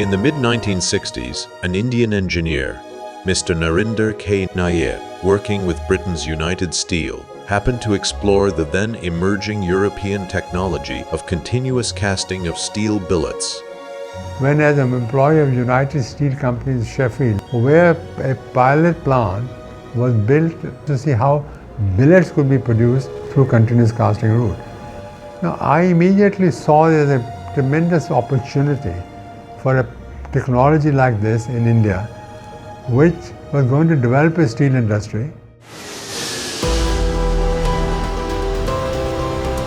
In the mid-1960s, an Indian engineer, Mr. Narinder K. Nayar, working with Britain's United Steel, happened to explore the then emerging European technology of continuous casting of steel billets. When as an employee of United Steel Company's Sheffield, where a pilot plant was built to see how billets could be produced through continuous casting route. Now I immediately saw there as a tremendous opportunity for a technology like this in India, which was going to develop a steel industry.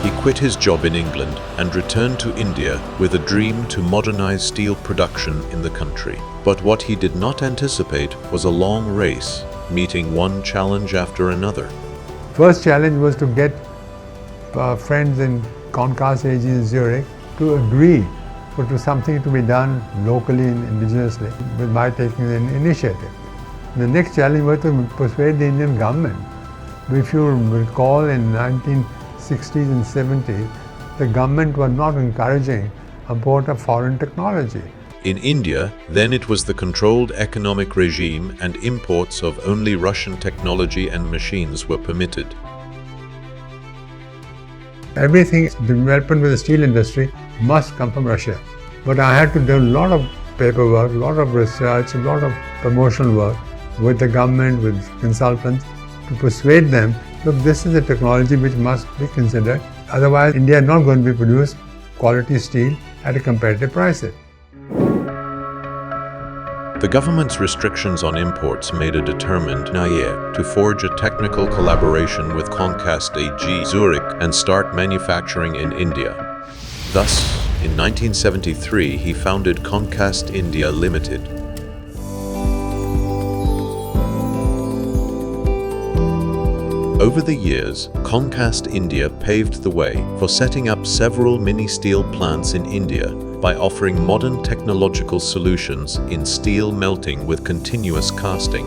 He quit his job in England and returned to India with a dream to modernize steel production in the country. But what he did not anticipate was a long race, meeting one challenge after another. First challenge was to get friends in Concast AG in Zurich to agree for something to be done locally and indigenously with my taking the initiative. The next challenge was to persuade the Indian government. If you recall, in 1960s and 70s, the government was not encouraging import of foreign technology. In India, then it was the controlled economic regime and imports of only Russian technology and machines were permitted. Everything development with the steel industry must come from Russia. But I had to do a lot of paperwork, a lot of research, a lot of promotional work with the government, with consultants, to persuade them, look, this is a technology which must be considered. Otherwise, India is not going to be produced quality steel at a competitive prices. The government's restrictions on imports made a determined Nayar to forge a technical collaboration with Concast AG Zurich and start manufacturing in India. Thus, in 1973, he founded Concast India Limited. Over the years, Concast India paved the way for setting up several mini-steel plants in India by offering modern technological solutions in steel melting with continuous casting.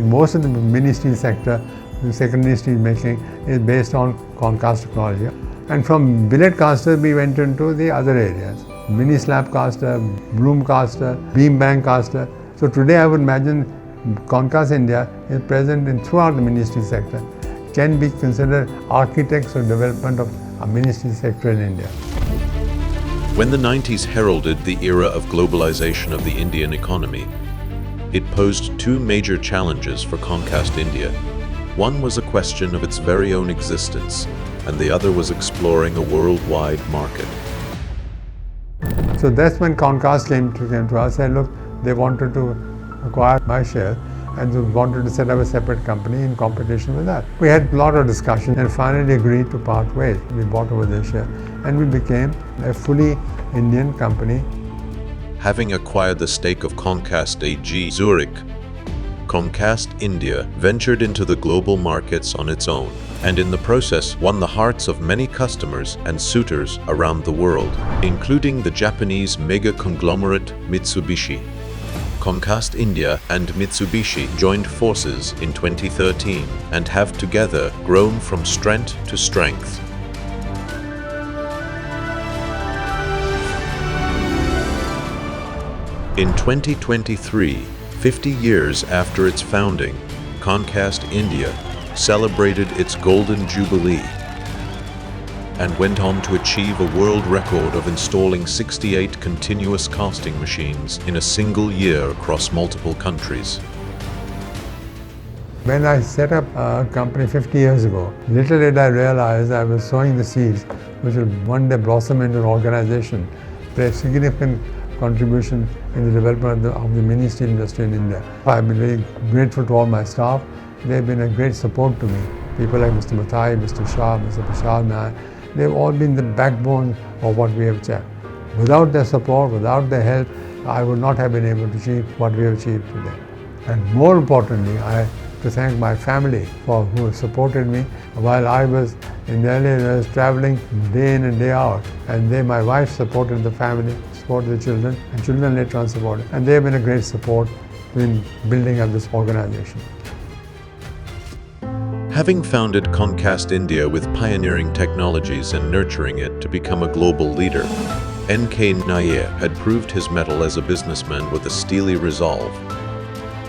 Most of the mini-steel sector, the secondary steel making, is based on Concast technology. And from billet caster, we went into the other areas. Mini slab caster, broom caster, beam bank caster. So today I would imagine Concast India is present throughout the mini-steel sector. Can be considered architects of development of a mini-steel sector in India. When the 90s heralded the era of globalization of the Indian economy, it posed two major challenges for Concast India. One was a question of its very own existence, and the other was exploring a worldwide market. So that's when Concast came to us and look, they wanted to acquire my share and they wanted to set up a separate company in competition with that. We had a lot of discussion and finally agreed to part ways. We bought over their share and we became a fully Indian company. Having acquired the stake of Concast AG Zurich, Concast India ventured into the global markets on its own, and in the process won the hearts of many customers and suitors around the world, including the Japanese mega conglomerate Mitsubishi. Concast India and Mitsubishi joined forces in 2013 and have together grown from strength to strength. In 2023, 50 years after its founding, Concast India celebrated its Golden Jubilee and went on to achieve a world record of installing 68 continuous casting machines in a single year across multiple countries. When I set up a company 50 years ago, little did I realize I was sowing the seeds which will one day blossom into an organization, play a significant contribution in the development of the mini steel industry in India. I've been very grateful to all my staff. They've been a great support to me. People like Mr. Mathai, Mr. Shah, Mr. Prashad Nair, they've all been the backbone of what we have achieved. Without their support, without their help, I would not have been able to achieve what we have achieved today. And more importantly, I have to thank my family who supported me while I was in early years traveling day in and day out. And my wife supported the family, supported the children, and children later on supported. And they have been a great support in building up this organization. Having founded Concast India with pioneering technologies and nurturing it to become a global leader, N.K. Nayar had proved his mettle as a businessman with a steely resolve.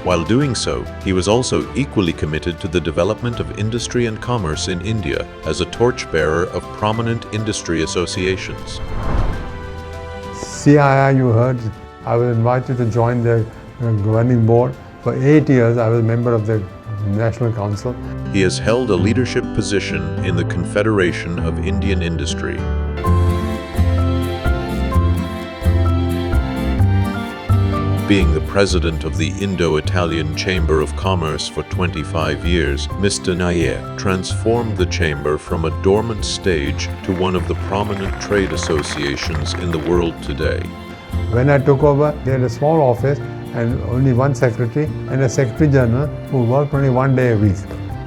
While doing so, he was also equally committed to the development of industry and commerce in India as a torchbearer of prominent industry associations. CII, you heard, I was invited to join the governing board. For 8 years, I was a member of the National Council. He has held a leadership position in the Confederation of Indian Industry. Being the president of the Indo-Italian Chamber of Commerce for 25 years, Mr. Nayar transformed the chamber from a dormant stage to one of the prominent trade associations in the world today. When I took over, they had a small office and only one secretary and a secretary general who worked only 1 day a week.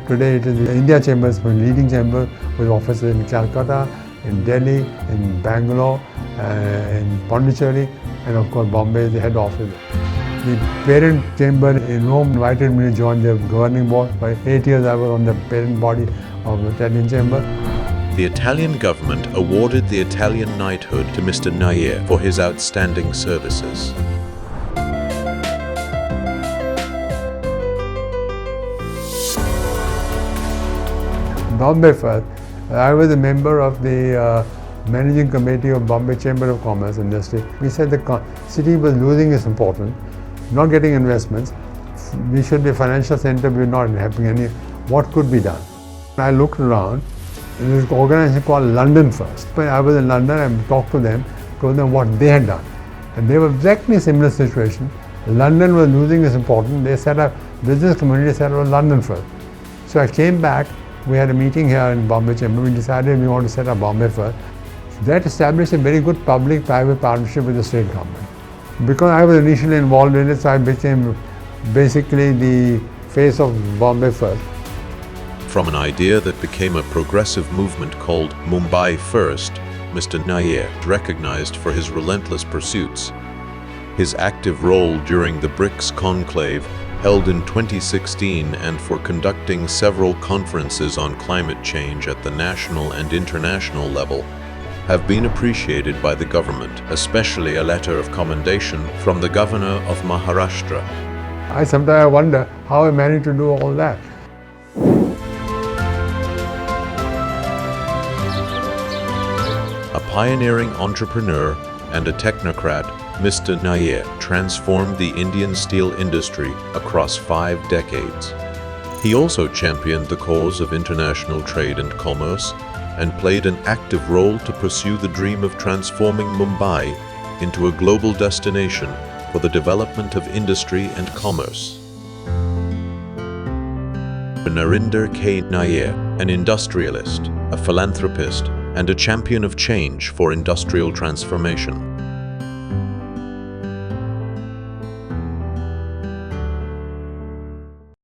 Today it is the India Chamber, a leading chamber with offices in Calcutta, in Delhi, in Bangalore, in Pondicherry, and of course Bombay is the head office. The parent chamber in Rome invited me to join their governing board. For 8 years I was on the parent body of the Italian chamber. The Italian government awarded the Italian knighthood to Mr. Nayar for his outstanding services. Bombay first. I was a member of the managing committee of Bombay Chamber of Commerce Industry. We said the city was losing its importance, not getting investments. We should be a financial center, we were not having any. What could be done? I looked around, and there was an organization called London First. When I was in London, I talked to them, told them what they had done. And they were exactly a similar situation. London was losing its importance. They set up, business community set up London First. So I came back, we had a meeting here in Bombay Chamber, we decided we want to set up Bombay First. That established a very good public-private partnership with the state government. Because I was initially involved in it, so I became basically the face of Bombay First. From an idea that became a progressive movement called Mumbai First, Mr. Nayar is recognized for his relentless pursuits. His active role during the BRICS conclave held in 2016 and for conducting several conferences on climate change at the national and international level have been appreciated by the government, especially a letter of commendation from the governor of Maharashtra. I sometimes wonder how I managed to do all that. A pioneering entrepreneur and a technocrat, Mr. Nayar transformed the Indian steel industry across 5 decades. He also championed the cause of international trade and commerce and played an active role to pursue the dream of transforming Mumbai into a global destination for the development of industry and commerce. Narinder K. Nayar, an industrialist, a philanthropist, and a champion of change for industrial transformation.